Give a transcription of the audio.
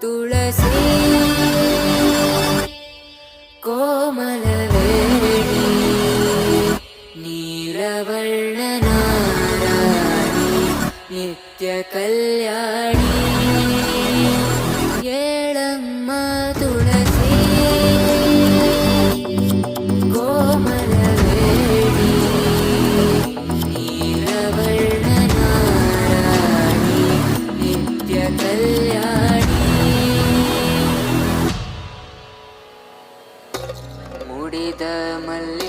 ತುಳಸಿ ಕೋಮಲವೇಣಿ ನೀಲವರ್ಣನಾರಾಣಿ ನಿತ್ಯ ಕಲ್ಯಾಣಿ ಏಳಮ್ಮ ತುಳಸಿ ಕೋಮಲವೇಣಿ ನೀಲವರ್ಣನಾರಾಣಿ ನಿತ್ಯ ಕಲ್ಯಾಣಿ ಮುಡಿದ ಮಲ್ಲ